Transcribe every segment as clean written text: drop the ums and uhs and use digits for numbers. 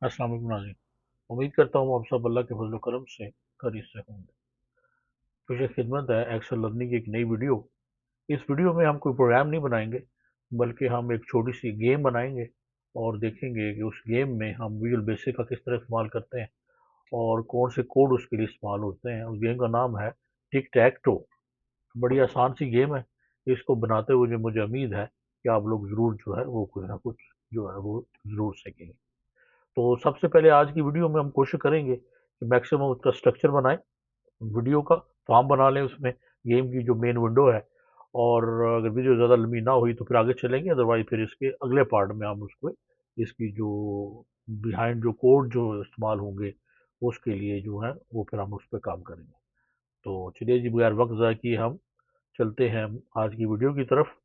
अस्सलाम वालेकुम नाज़रीन। उम्मीद करता हूँ आप सब अल्लाह के फजल करम से खैरियत से होंगे। पेश खिदमत है एक्सेल लर्निंग की एक नई वीडियो। इस वीडियो में हम कोई प्रोग्राम नहीं बनाएंगे, बल्कि हम एक छोटी सी गेम बनाएंगे और देखेंगे कि उस गेम में हम विजुअल बेसिक का किस तरह इस्तेमाल करते हैं और कौन से कोड उसके लिए इस्तेमाल होते हैं। उस गेम का नाम है टिक टैक टो। बड़ी आसान सी गेम है। इसको बनाते हुए जो मुझे उम्मीद है कि आप लोग ज़रूर जो है वो कुछ ना कुछ जो है वो ज़रूर सीखेंगे। तो सबसे पहले आज की वीडियो में हम कोशिश करेंगे कि मैक्सिमम उसका स्ट्रक्चर बनाएं, वीडियो का फॉर्म बना लें उसमें, गेम की जो मेन विंडो है। और अगर वीडियो ज़्यादा लंबी ना हुई तो फिर आगे चलेंगे, अदरवाइज फिर इसके अगले पार्ट में हम उसको इसकी जो बिहाइंड जो कोड जो इस्तेमाल होंगे उसके लिए जो है वो फिर हम उस पर काम करेंगे। तो चलिए जी, बगैर वक्त ज़ाया किए हम चलते हैं आज की वीडियो की तरफ।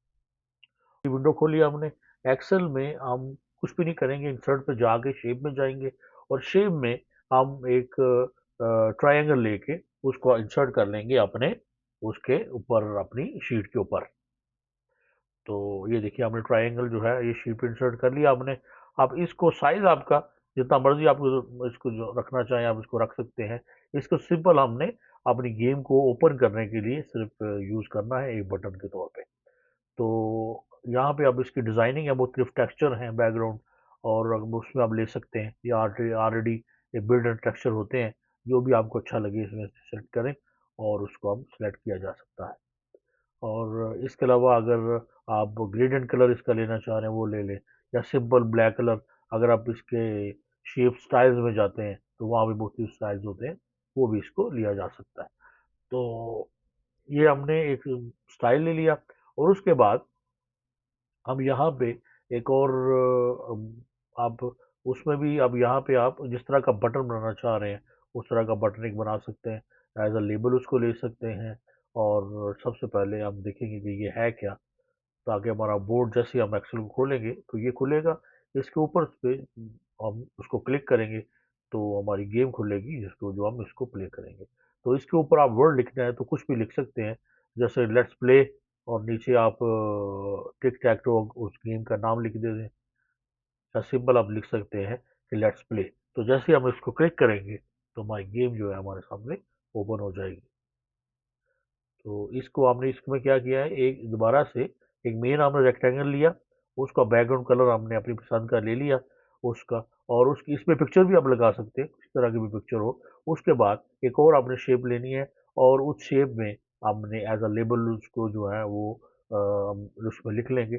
विंडो खोली हमने। एक्सेल में हम कुछ भी नहीं करेंगे, इंसर्ट पे जाके शेप में जाएंगे और शेप में हम एक ट्रायंगल लेके उसको इंसर्ट कर लेंगे अपने उसके ऊपर, अपनी शीट के ऊपर। तो ये देखिए, हमने ट्रायंगल जो है ये शीट पे इंसर्ट कर लिया हमने। अब इसको साइज आपका जितना मर्जी आप इसको जो रखना चाहें आप इसको रख सकते हैं। इसको सिंपल हमने अपनी गेम को ओपन करने के लिए सिर्फ यूज़ करना है एक बटन के तौर पे। तो यहाँ पे अब इसकी डिज़ाइनिंग है, मुख्तलिफ टेक्सचर हैं बैकग्राउंड, और अब उसमें आप ले सकते हैं। ये ऑलरेडी ये बिल्ड एंड टेक्सचर होते हैं, जो भी आपको अच्छा लगे इसमें सेलेक्ट करें और उसको हम सेलेक्ट किया जा सकता है। और इसके अलावा अगर आप ग्रेडियंट कलर इसका लेना चाह रहे हैं वो ले लें, या सिंपल ब्लैक कलर। अगर आप इसके शेप स्टाइल्स में जाते हैं तो वहाँ भी मुख्तलिफ स्टाइल्स होते हैं, वो भी इसको लिया जा सकता है। तो ये हमने एक स्टाइल ले लिया और उसके बाद अब यहाँ पे एक और आप उसमें भी अब यहाँ पे आप जिस तरह का बटन बनाना चाह रहे हैं उस तरह का बटन एक बना सकते हैं। एज अ लेबल उसको ले सकते हैं। और सबसे पहले हम देखेंगे कि ये है क्या, ताकि हमारा बोर्ड जैसे ही हम एक्सेल को खोलेंगे तो ये खुलेगा। इसके ऊपर पे हम उसको क्लिक करेंगे तो हमारी गेम खुलेगी, जिसको जो हम इसको प्ले करेंगे। तो इसके ऊपर आप वर्ड लिखना है तो कुछ भी लिख सकते हैं, जैसे लेट्स प्ले, और नीचे आप टिक टैक टो उस गेम का नाम लिख दे दें, या सिंपल आप लिख सकते हैं कि लेट्स प्ले। तो जैसे ही हम इसको क्लिक करेंगे तो हमारी गेम जो है हमारे सामने ओपन हो जाएगी। तो इसको हमने इसमें क्या किया है, एक दोबारा से एक मेन हमने रेक्टेंगल लिया, उसका बैकग्राउंड कलर हमने अपनी पसंद का ले लिया उसका। और उसकी इसमें पिक्चर भी आप लगा सकते हैं, किस तरह की भी पिक्चर हो। उसके बाद एक और आपने शेप लेनी है और उस शेप में हमने एज अ लेबल उसको जो है वो हम उसमें लिख लेंगे।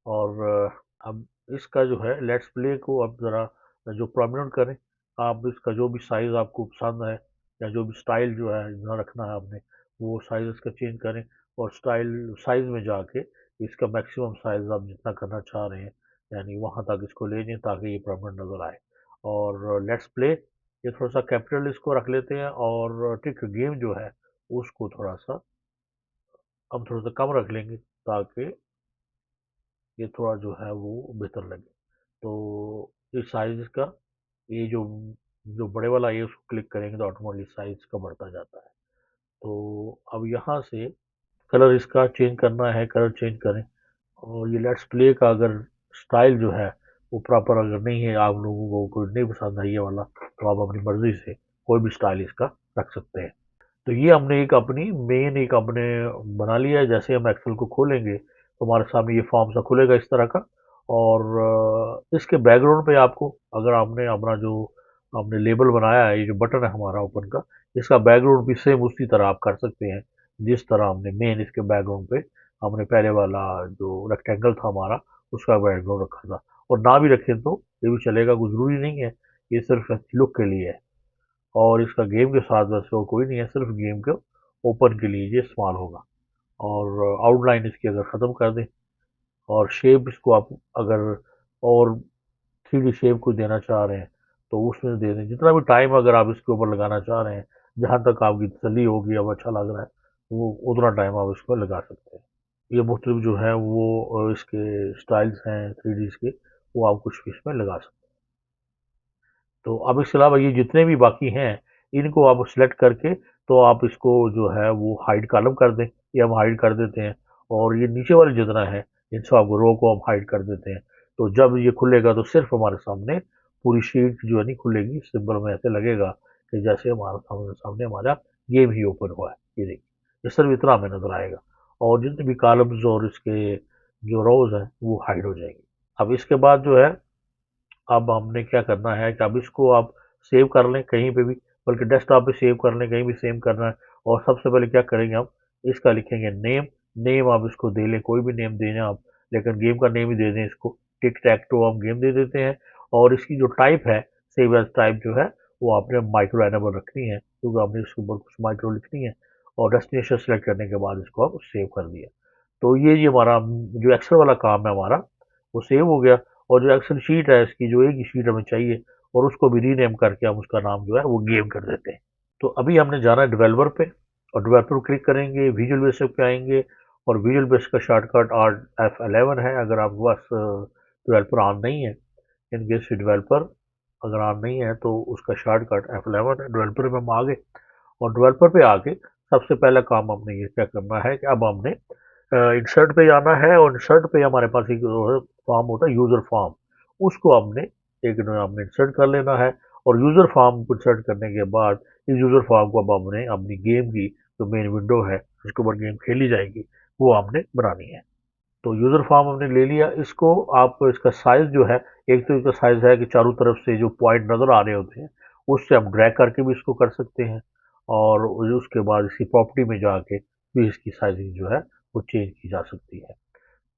और अब इसका जो है लेट्स प्ले को अब ज़रा जो प्रोमिनेंट करें। आप इसका जो भी साइज़ आपको पसंद है या जो भी स्टाइल जो है जहाँ रखना है आपने, वो साइज़ इसका चेंज करें। और स्टाइल साइज़ में जाके इसका मैक्सिमम साइज़ आप जितना करना चाह रहे हैं, यानी वहाँ तक इसको ले जाएँ ताकि ये परमानेंट नज़र आए। और लेट्स प्ले ये थोड़ा सा कैपिटल इसको रख लेते हैं, और टिक गेम जो है उसको थोड़ा सा हम थोड़ा सा कम रख लेंगे, ताकि ये थोड़ा जो है वो बेहतर लगे। तो इस साइज़ का ये जो जो बड़े वाला है उसको क्लिक करेंगे तो ऑटोमेटिकली साइज़ का बढ़ता जाता है। तो अब यहाँ से कलर इसका चेंज करना है, कलर चेंज करें। और ये लेट्स प्ले का अगर स्टाइल जो है वो प्रॉपर अगर नहीं है, आप लोगों को कोई नहीं पसंद है ये वाला, तो आप अपनी मर्ज़ी से कोई भी स्टाइल इसका रख सकते हैं। तो ये हमने एक अपनी मेन एक अपने बना लिया है। जैसे हम एक्सेल को खोलेंगे तो हमारे सामने ये फॉर्म सा खुलेगा इस तरह का। और इसके बैकग्राउंड पे आपको, अगर आपने अपना जो हमने लेबल बनाया है, ये जो बटन है हमारा ओपन का, इसका बैकग्राउंड भी सेम उसी तरह आप कर सकते हैं जिस तरह हमने मेन इसके बैकग्राउंड पे हमने पहले वाला जो रेक्टेंगल था हमारा उसका बैकग्राउंड रखा था। और ना भी रखें तो ये भी चलेगा, कुछ ज़रूरी नहीं है, ये सिर्फ लुक के लिए है। और इसका गेम के साथ वैसे और कोई नहीं है, सिर्फ गेम के ओपन के लिए ये इस्तेमाल होगा। और आउटलाइन इसकी अगर ख़त्म कर दें, और शेप इसको आप अगर और 3D शेप को देना चाह रहे हैं तो उसमें दे दें। जितना भी टाइम अगर आप इसके ऊपर लगाना चाह रहे हैं, जहाँ तक आपकी तसल्ली होगी, अब अच्छा लग रहा है, वो उतना टाइम आप इसको लगा सकते हैं। ये मुख्तलिफ जो है वो इसके स्टाइल्स हैं 3D के, वो आप कुछ भी इसमें लगा सकते हैं। तो अब इसके अलावा ये जितने भी बाकी हैं इनको आप सिलेक्ट करके तो आप इसको जो है वो हाइड कॉलम कर दें, ये हम हाइड कर देते हैं। और ये नीचे वाले जितना है इन सब रो को हम हाइड कर देते हैं। तो जब ये खुलेगा तो सिर्फ हमारे सामने पूरी शीट जो है नहीं खुलेगी, सिंबल में ऐसे लगेगा कि जैसे हमारा सामने सामने हमारा गेम ही ओपन हुआ है। ये देखिए, ये सिर्फ इतना हमें नजर आएगा और जितने भी कॉलम्स और इसके जो रोज हैं वो हाइड हो जाएंगी। अब इसके बाद जो है, अब हमने क्या करना है कि अब इसको आप सेव कर लें कहीं पे भी, बल्कि डेस्कटॉप पे सेव कर लें, कहीं भी सेव करना है। और सबसे पहले क्या करेंगे, हम इसका लिखेंगे नेम। नेम आप इसको दे लें, कोई भी नेम दे दें आप, लेकिन गेम का नेम ही दे दें इसको। टिक टैक टो हम गेम दे देते हैं। और इसकी जो टाइप है, सेव एज टाइप जो है, वो आपने माइक्रो एनेबल रखनी है, क्योंकि आपने इसके ऊपर कुछ माइक्रो लिखनी है। और डेस्टिनेशन सेलेक्ट करने के बाद इसको आप सेव कर दिया। तो ये हमारा जो एक्सेल वाला काम है हमारा, वो सेव हो गया। और जो एक्सेल शीट है इसकी, जो एक ही शीट हमें चाहिए, और उसको भी रीनेम करके हम उसका नाम जो है वो गेम कर देते हैं। तो अभी हमने जाना है डेवलपर पे, और डेवलपर को क्लिक करेंगे, विजुअल बेसिक पे आएंगे। और विजुअल बेसिक का शॉर्टकट F11 है। अगर आपके पास डेवलपर ऑन नहीं है, इन केस डेवलपर अगर ऑन नहीं है, तो उसका शॉर्टकट F11 है। डेवलपर में हम आ गए, और डेवलपर पे आके सबसे पहला काम हमने ये क्या करना है कि अब हमने इंसर्ट पे जाना है। और इंसर्ट पे हमारे पास एक फॉर्म होता है, यूजर फॉर्म। उसको हमने एक हमने इंसर्ट कर लेना है। और यूजर फॉर्म को इंसर्ट करने के बाद इस यूजर फॉर्म को अब हमने अपनी गेम की जो मेन विंडो है जिसके ऊपर गेम खेली जाएगी, वो हमने बनानी है। तो यूजर फॉर्म हमने ले लिया। इसको आप इसका साइज जो है, एक तो इसका साइज है कि चारों तरफ से जो पॉइंट नजर आ रहे होते हैं उससे हम ड्रैग करके भी इसको कर सकते हैं। और उसके बाद इसकी प्रॉपर्टी में जाके भी इसकी साइजिंग जो है वो चेंज की जा सकती है।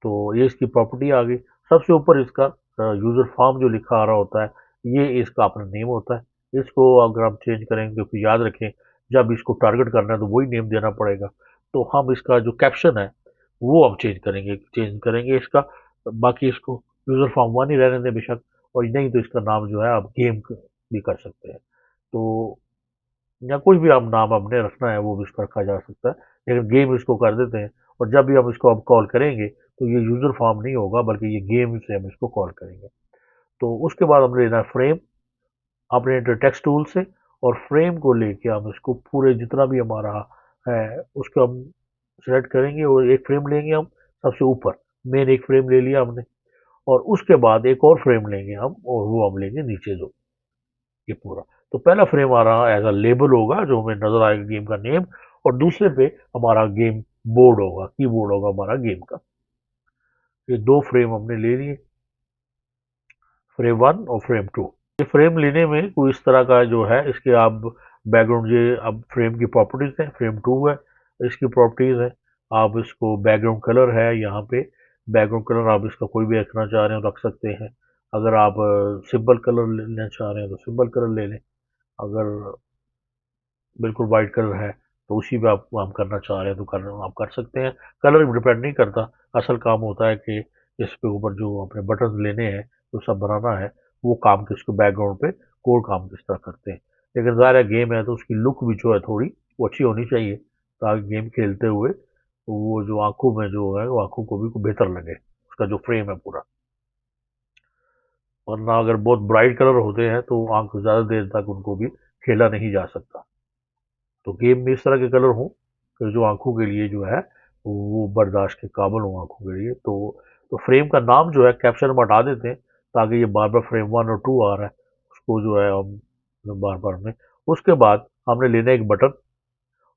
तो ये इसकी प्रॉपर्टी आ गई। सबसे ऊपर इसका यूजर फॉर्म जो लिखा आ रहा होता है, ये इसका अपना नेम होता है। इसको अगर हम चेंज करेंगे तो याद रखें, जब इसको टारगेट करना है तो वही नेम देना पड़ेगा। तो हम इसका जो कैप्शन है वो हम चेंज करेंगे इसका। बाकी इसको यूजर फॉर्म वन ही रहने दें बेशक, और नहीं तो इसका नाम जो है आप गेम भी कर सकते हैं। तो या कुछ भी हम नाम हमने रखना है वो भी इसका रखा जा सकता है, लेकिन गेम इसको कर देते हैं। और जब भी हम इसको अब कॉल करेंगे तो ये यूजर फॉर्म नहीं होगा, बल्कि ये गेम से हम इसको कॉल करेंगे। तो उसके बाद हमने लेना है फ्रेम अपने टेक्स्ट टूल से। और फ्रेम को लेके हम इसको पूरे जितना भी हमारा है उसको हम सिलेक्ट करेंगे, और एक फ्रेम लेंगे हम सबसे ऊपर। मेन एक फ्रेम ले लिया हमने, और उसके बाद एक और फ्रेम लेंगे हम, और वो हम लेंगे नीचे जो ये पूरा। तो पहला फ्रेम आ रहा एज अ लेबल होगा जो हमें नजर आएगा गेम का नेम, और दूसरे पे हमारा गेम बोर्ड होगा, कीबोर्ड होगा हमारा गेम का। ये दो फ्रेम हमने ले लिए, फ्रेम वन और फ्रेम टू। ये फ्रेम लेने में कोई इस तरह का जो है इसके आप बैकग्राउंड, ये अब फ्रेम की प्रॉपर्टीज है, फ्रेम टू है इसकी प्रॉपर्टीज है। आप इसको बैकग्राउंड कलर है यहाँ पे, बैकग्राउंड कलर आप इसका कोई भी रखना चाह रहे हो रख सकते हैं। अगर आप सिंपल कलर लेना चाह रहे हैं तो सिंपल कलर ले लें। अगर बिल्कुल वाइट कलर है तो उसी पे आप काम करना चाह रहे हैं तो आप कर सकते हैं। कलर डिपेंड नहीं करता, असल काम होता है कि इस पे ऊपर जो अपने बटन लेने हैं तो सब बनाना है, वो काम किसको बैकग्राउंड पे कोड काम किस तरह करते हैं। लेकिन ज़ाहिर है गेम है तो उसकी लुक भी जो है थोड़ी वो अच्छी होनी चाहिए, ताकि गेम खेलते हुए वो जो आंखों में जो है वो आंखों को भी बेहतर लगे उसका जो फ्रेम है पूरा। वरना अगर बहुत ब्राइट कलर होते हैं तो आंख ज़्यादा देर तक उनको भी खेला नहीं जा सकता। तो गेम में इस तरह के कलर हों कि जो आंखों के लिए जो है वो बर्दाश्त के काबिल हों आंखों के लिए। तो फ्रेम का नाम जो है कैप्शन में हटा देते हैं, ताकि ये बार बार फ्रेम वन और टू आ रहा है उसको जो है हम बार बार में। उसके बाद हमने लेना है एक बटन,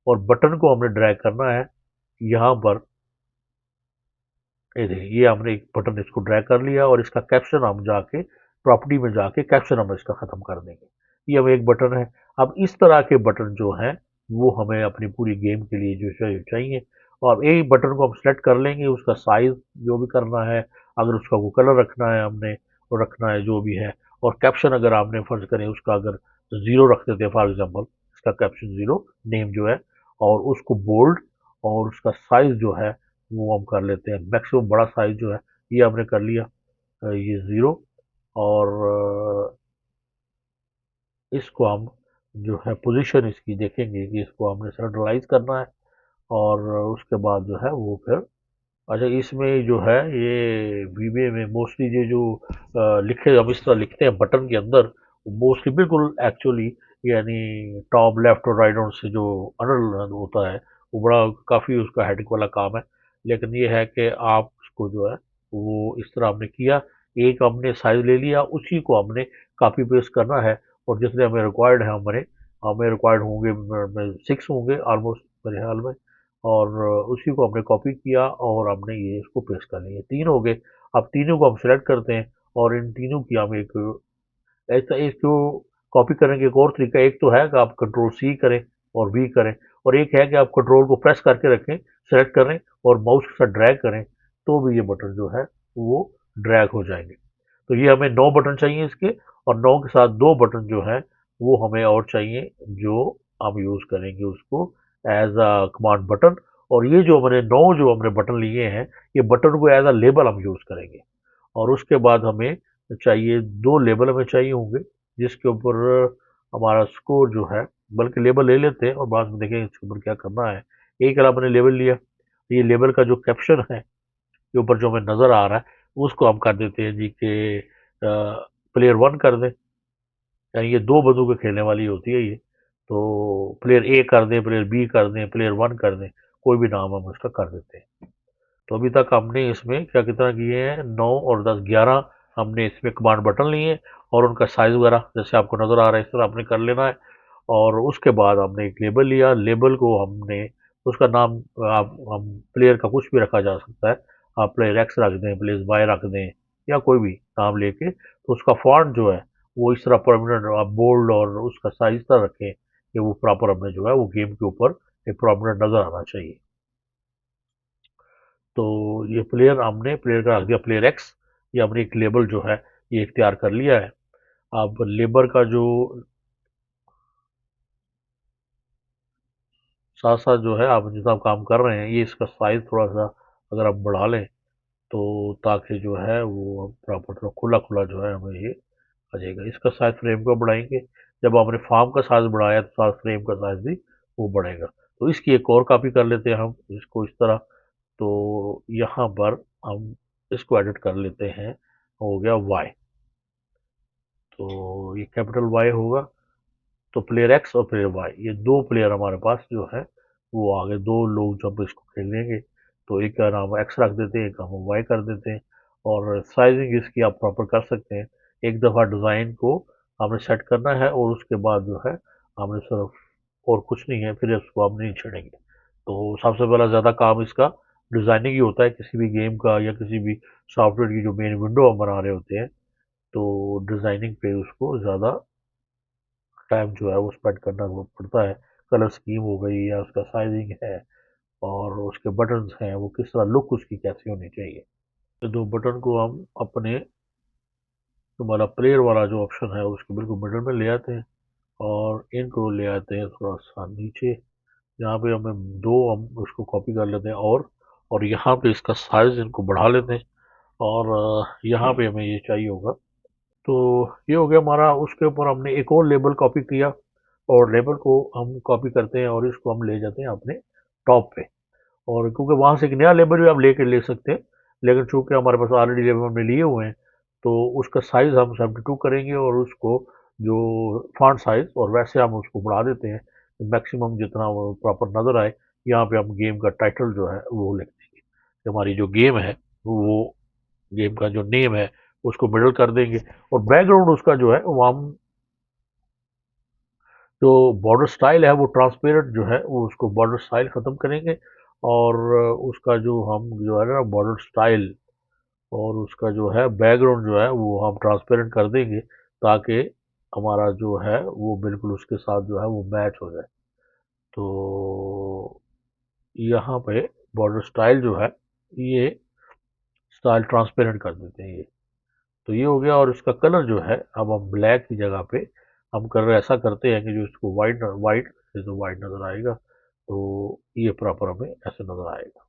और बटन को हमने ड्रैग करना है यहाँ पर। ये देखिए, ये हमने एक बटन इसको ड्रैग कर लिया, और इसका कैप्शन हम जाके प्रॉपर्टी में जाके कैप्शन हम इसका ख़त्म कर देंगे। ये हमें एक बटन है। अब इस तरह के बटन जो हैं वो हमें अपनी पूरी गेम के लिए जो चाहिए। और अब एक बटन को हम सेलेक्ट कर लेंगे, उसका साइज जो भी करना है, अगर उसका वो कलर रखना है हमने, और रखना है जो भी है। और कैप्शन अगर आपने फर्ज करें उसका अगर ज़ीरो रख देते हैं फॉर एग्जाम्पल, इसका कैप्शन ज़ीरो नेम जो है, और उसको बोल्ड, और उसका साइज जो है वो हम कर लेते हैं मैक्सिमम बड़ा साइज जो है, ये हमने कर लिया ये ज़ीरो। और इसको हम जो है पोजीशन इसकी देखेंगे कि इसको हमने सेंट्रलाइज करना है। और उसके बाद जो है वो फिर अच्छा, इसमें जो है ये वीबे में मोस्टली ये जो लिखे हम इस तरह लिखते हैं बटन के अंदर, मोस्टली बिल्कुल एक्चुअली यानी टॉप लेफ्ट और राइट से जो अनल होता है वो बड़ा काफ़ी उसका हेडिक वाला काम है। लेकिन ये है कि आप उसको जो है वो इस तरह हमने किया, एक हमने साइज ले लिया, उसी को हमने कॉपी पेस्ट करना है और जितने हमें रिक्वायर्ड है हमें रिक्वायर्ड होंगे 6 होंगे ऑलमोस्ट मेरे ख्याल में। और उसी को हमने कॉपी किया और हमने ये इसको पेस्ट कर लिया, 3 हो गए। अब तीनों को हम सेलेक्ट करते हैं और इन तीनों की हम एक ऐसा इसको कॉपी करने का एक और तरीका, एक तो है कि आप कंट्रोल सी करें और वी करें, और एक है कि आप कंट्रोल को प्रेस करके रखें, सेलेक्ट करें और माउस के साथ ड्रैग करें, तो भी ये बटन जो है वो ड्रैग हो जाएंगे। तो ये हमें 9 बटन चाहिए इसके, और 9 के साथ 2 बटन जो है वो हमें और चाहिए, जो हम यूज़ करेंगे उसको एज अ कमांड बटन। और ये जो हमने 9 जो हमने बटन लिए हैं, ये बटन को एज अ लेबल हम यूज़ करेंगे। और उसके बाद हमें चाहिए 2 लेबल हमें चाहिए होंगे, जिसके ऊपर हमारा स्कोर जो है, बल्कि लेबल ले लेते हैं और बाद में देखेंगे इसके ऊपर क्या करना है। एक बार हमने लेबल लिया, ये लेबल का जो कैप्शन है के ऊपर जो हमें नज़र आ रहा है, उसको हम कर देते हैं जी के प्लेयर 1 कर दें। यानी ये 2 बंदूकें खेलने वाली होती है ये। तो प्लेयर ए कर दें, प्लेयर बी कर दें, प्लेयर 1 कर दें, कोई भी नाम हम उसका कर देते हैं। तो अभी तक हमने इसमें क्या कितना किए हैं, 9 और 10 11 हमने इसमें कमांड बटन लिए और उनका साइज़ वगैरह जैसे आपको नज़र आ रहा है इस तरह आपने कर लेना है। और उसके बाद हमने एक लेबल लिया, लेबल को हमने उसका नाम आप हम प्लेयर का कुछ भी रखा जा सकता है। आप प्लेयर एक्स रख दें, प्लेयर वाई रख दें, या कोई भी नाम लेके, तो उसका फॉन्ट जो है वो इस तरह परमानेंट आप बोल्ड और उसका साइज इस तरह रखें कि वो प्रॉपर हमें जो है वो गेम के ऊपर एक परमानेंट नज़र आना चाहिए। तो ये प्लेयर हमने प्लेयर का रख दिया प्लेयर एक्स। ये हमने एक लेबल जो है ये इख्तियार कर लिया है। अब लेबर का जो साथ साथ जो है आप जितना आप काम कर रहे हैं, ये इसका साइज थोड़ा सा अगर आप बढ़ा लें, तो ताकि जो है वो प्रॉपर थोड़ा खुला खुला जो है हमें ये आ जाएगा। इसका साइज फ्रेम को बढ़ाएंगे, जब आपने फार्म का साइज बढ़ाया तो साथ फ्रेम का साइज भी वो बढ़ेगा। तो इसकी एक और कॉपी कर लेते हैं हम इसको इस तरह। तो यहाँ पर हम इसको एडिट कर लेते हैं, हो गया वाई। तो ये कैपिटल वाई होगा। तो प्लेयर एक्स और प्लेयर वाई, ये 2 प्लेयर हमारे पास जो है वो आगे 2 लोग जब इसको खेलेंगे, तो एक का नाम एक्स रख देते हैं, एक का हम वाई कर देते हैं। और साइजिंग इसकी आप प्रॉपर कर सकते हैं। एक दफ़ा डिज़ाइन को हमने सेट करना है और उसके बाद जो है हमने सिर्फ और कुछ नहीं है, फिर इसको हम नहीं छेड़ेंगे। तो सबसे पहला ज़्यादा काम इसका डिज़ाइनिंग ही होता है, किसी भी गेम का या किसी भी सॉफ्टवेयर की जो मेन विंडो हम बना रहे होते हैं, तो डिज़ाइनिंग पे उसको ज़्यादा टाइम जो है वो स्पेंड करना पड़ता है। कलर स्कीम हो गई या उसका साइजिंग है और उसके बटन्स हैं, वो किस तरह लुक उसकी कैसी होनी चाहिए। तो 2 बटन को हम अपने हमारा प्लेयर वाला जो ऑप्शन है उसके बिल्कुल मिडल में ले आते हैं और इनको ले आते हैं थोड़ा सा नीचे, यहाँ पे हमें 2 हम उसको कॉपी कर लेते हैं और यहाँ पे इसका साइज इनको बढ़ा लेते हैं। और यहाँ पे हमें ये चाहिए होगा। तो ये हो गया हमारा। उसके ऊपर हमने एक और लेबल कॉपी किया और लेबल को हम कॉपी करते हैं और इसको हम ले जाते हैं अपने टॉप पे। और क्योंकि वहाँ से एक नया लेबल भी आप लेके ले सकते हैं, लेकिन चूंकि हमारे पास ऑलरेडी लेबल हमने लिए हुए हैं, तो उसका साइज़ हम 72 करेंगे और उसको जो फॉन्ट साइज़ और वैसे हम उसको बढ़ा देते हैं मैक्सिमम जितना वो प्रॉपर नज़र आए। यहाँ पे हम गेम का टाइटल जो है वो लिख देंगे कि हमारी जो गेम है वो गेम का जो नेम है उसको मिडल कर देंगे। और बैकग्राउंड उसका जो है वो हम जो बॉर्डर स्टाइल है वो ट्रांसपेरेंट जो है वो उसको बॉर्डर स्टाइल ख़त्म करेंगे। और उसका जो हम जो है ना बॉर्डर स्टाइल और उसका जो है बैकग्राउंड जो है वो हम ट्रांसपेरेंट कर देंगे, ताकि हमारा जो है वो बिल्कुल उसके साथ जो है वो मैच हो जाए। तो यहाँ पे बॉर्डर स्टाइल जो है ये स्टाइल ट्रांसपेरेंट कर देते हैं ये। तो ये हो गया। और इसका कलर जो है अब हम ब्लैक की जगह पे हम कलर ऐसा करते हैं कि जो इसको वाइट वाइट से तो वाइट नज़र आएगा, तो ये प्रॉपर हमें ऐसे नज़र आएगा।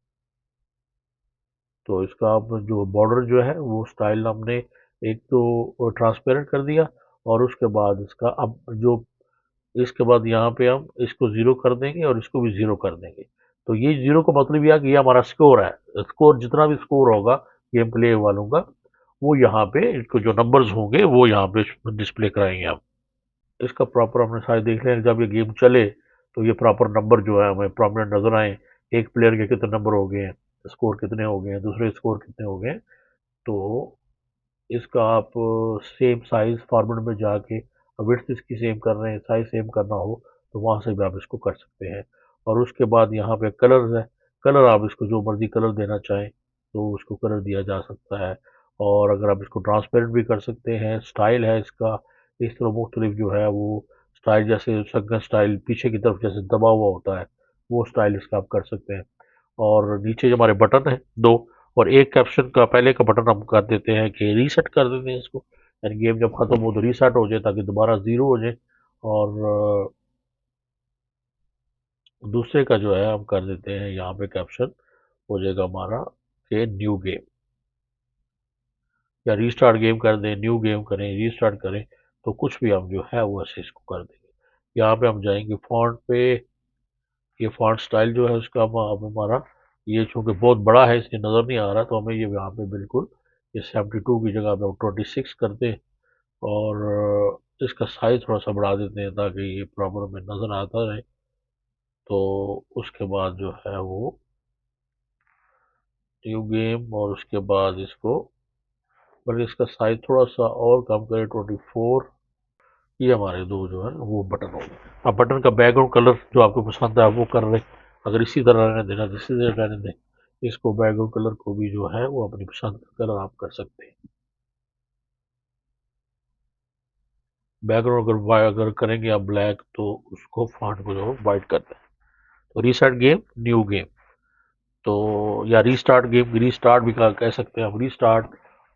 तो इसका अब जो बॉर्डर जो है वो स्टाइल हमने एक तो ट्रांसपेरेंट कर दिया, और उसके बाद इसका अब जो इसके बाद यहाँ पे हम इसको ज़ीरो कर देंगे और इसको भी ज़ीरो कर देंगे। तो ये ज़ीरो का मतलब यह है कि ये हमारा स्कोर है। स्कोर जितना भी स्कोर होगा गेम प्ले वालों का, वो यहाँ पे इनको जो नंबर्स होंगे वो यहाँ पे डिस्प्ले कराएंगे हम। इसका प्रॉपर हमने सारे देख लिया। जब ये गेम चले तो ये प्रॉपर नंबर जो है हमें प्रोमिनेंट नज़र आए, एक प्लेयर के कितने नंबर हो गए हैं, स्कोर कितने हो गए हैं, दूसरे स्कोर कितने हो गए हैं। तो इसका आप सेम साइज फॉर्मेट में जाके विड्थ इसकी सेम कर रहे हैं, साइज सेम करना हो तो वहाँ से भी आप इसको कर सकते हैं। और उसके बाद यहाँ पे कलर्स है, कलर आप इसको जो मर्जी कलर देना चाहें तो उसको कलर दिया जा सकता है। और अगर आप इसको ट्रांसपेरेंट भी कर सकते हैं, स्टाइल है इसका इस तरह मुख्तलिफ जो है वो स्टाइल, जैसे शटगन स्टाइल पीछे की तरफ जैसे दबा हुआ होता है वो स्टाइल इसका आप कर सकते हैं। और नीचे जो हमारे बटन है दो, और एक कैप्शन का पहले का बटन हम कर देते हैं कि रीसेट कर देते हैं इसको, यानी गेम जब खत्म हो तो रीसेट हो जाए ताकि दोबारा ज़ीरो हो जाए। और दूसरे का जो है हम कर देते हैं यहाँ पे कैप्शन हो जाएगा हमारा कि न्यू गेम, या रीस्टार्ट गेम कर दें, न्यू गेम करें, रीस्टार्ट करें, तो कुछ भी हम जो है वो ऐसे इसको कर देंगे। यहाँ पे हम जाएंगे फॉन्ट पे, ये फॉन्ट स्टाइल जो है उसका अब हमारा ये चूंकि बहुत बड़ा है इसलिए नज़र नहीं आ रहा, तो हमें ये यहाँ पे बिल्कुल ये 72 की जगह पे हम 26 कर दें। और इसका साइज थोड़ा सा बढ़ा देते हैं ताकि ये प्रॉपर हमें नज़र आता रहे। तो उसके बाद जो है वो न्यू गेम, और उसके बाद इसको बल्कि इसका साइज थोड़ा सा और कम करें 24। ये हमारे दो जो है वो बटन हो गए। अब बटन का बैकग्राउंड कलर जो आपको पसंद है वो कर रहे हैं, अगर इसी तरह रहने देना तो इसी तरह रहने दें, इसको बैकग्राउंड कलर को भी जो है वो अपनी पसंद का कलर आप कर सकते हैं। बैकग्राउंड अगर करेंगे आप ब्लैक तो उसको फॉन्ट को जो है वाइट कर दें। तो रीसेट गेम, न्यू गेम, तो या रीस्टार्ट गेम, रीस्टार्ट भी कह सकते हैं आप, रीस्टार्ट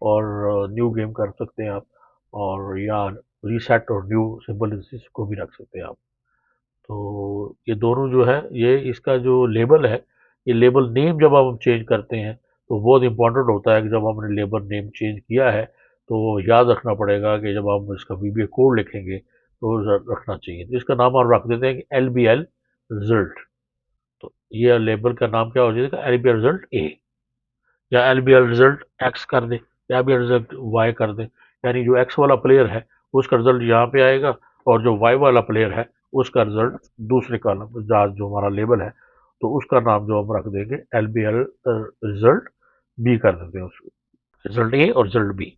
और न्यू गेम कर सकते हैं आप, और या रीसेट और न्यू सिंपल इसको भी रख सकते हैं आप। तो ये दोनों जो है ये इसका जो लेबल है, ये लेबल नेम जब हम चेंज करते हैं तो बहुत इंपॉर्टेंट होता है कि जब हमने लेबल नेम चेंज किया है तो याद रखना पड़ेगा कि जब हम इसका वीबीए कोड लिखेंगे तो रखना चाहिए। तो इसका नाम हम रख देते हैं कि LBL रिजल्ट। तो ये लेबल का नाम क्या हो जाएगा, LBL रिजल्ट ए, या LBL रिजल्ट एक्स कर दे, या LBL रिजल्ट वाई कर दे, यानी जो एक्स वाला प्लेयर है उसका रिजल्ट यहाँ पे आएगा, और जो वाई वाला प्लेयर है उसका रिजल्ट दूसरे कॉलम जहाँ जो हमारा लेबल है तो उसका नाम जो हम रख देंगे LBL रिजल्ट बी कर देते हैं उसको, रिजल्ट ए और रिजल्ट बी।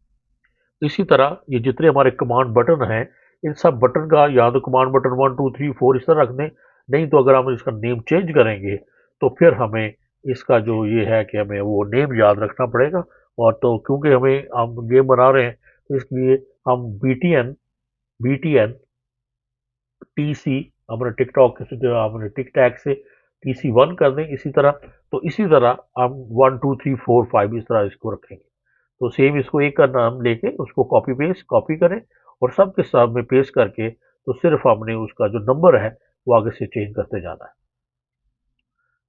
इसी तरह ये जितने हमारे कमांड बटन हैं इन सब बटन का या तो कमांड बटन 1 2 3 4 इस तरह रख दें, नहीं तो अगर हम इसका नेम चेंज करेंगे तो फिर हमें इसका जो ये है कि हमें वो नेम याद रखना पड़ेगा। और तो क्योंकि हमें हम गेम बना रहे हैं तो इसलिए हम B T N T C, हमने टिकटॉक से जो हमने टिक टैक से TC1 कर दें इसी तरह। तो इसी तरह हम 1 2 3 4 5 इस तरह इसको रखेंगे। तो सेम इसको एक का नाम लेके उसको कॉपी करें और सबके साथ में पेस्ट करके तो सिर्फ हमने उसका जो नंबर है वो आगे से चेंज करते जाना है।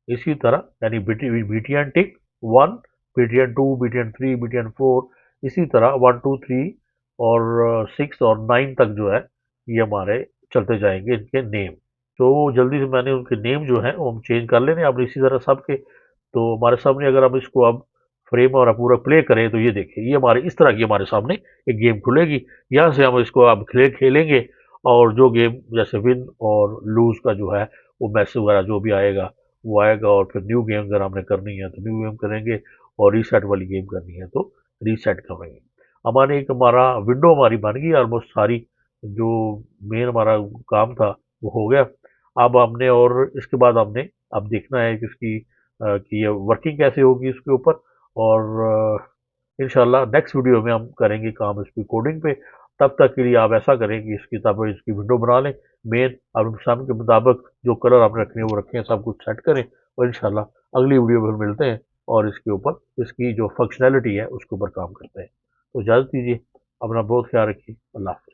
इसी तरह यानी BTN टिक 1, BTN 2, BTN 3, BTN 4, इसी तरह 1 2 3 और 6 और 9 तक जो है ये हमारे चलते जाएंगे इनके नेम। तो जल्दी से मैंने उनके नेम जो है वो हम चेंज कर लेने अब इसी तरह सबके। तो हमारे सामने अगर हम इसको अब फ्रेम और पूरा प्ले करें तो ये देखिए ये हमारे इस तरह की हमारे सामने एक गेम खुलेगी। यहाँ से हम इसको अब खेलेंगे और जो गेम जैसे विन और लूज का जो है वो मैसेज वगैरह जो भी आएगा वो आएगा, और फिर न्यू गेम अगर हमने करनी है तो न्यू गेम करेंगे, और रीसेट वाली गेम करनी है तो रीसेट करेंगे। हमारे एक हमारा विंडो हमारी बन गई ऑलमोस्ट सारी, जो मेन हमारा काम था वो हो गया। अब हमने और इसके बाद हमने अब देखना है कि इसकी कि ये वर्किंग कैसे होगी इसके ऊपर। और इंशाल्लाह नेक्स्ट वीडियो में हम करेंगे काम इसकी कोडिंग पे। तब तक के लिए आप ऐसा करें कि इसकी तब इसकी विंडो बना लें, मेन और पसंद के मुताबिक जो कलर आपने रखने हैं वो रखें, सब कुछ सेट करें, और इंशाल्लाह अगली वीडियो में मिलते हैं और इसके ऊपर इसकी जो फंक्शनैलिटी है उसके ऊपर काम करते हैं। तो इजाज़त दीजिए, अपना बहुत ख्याल रखिए, अल्लाह हाफ़िज़।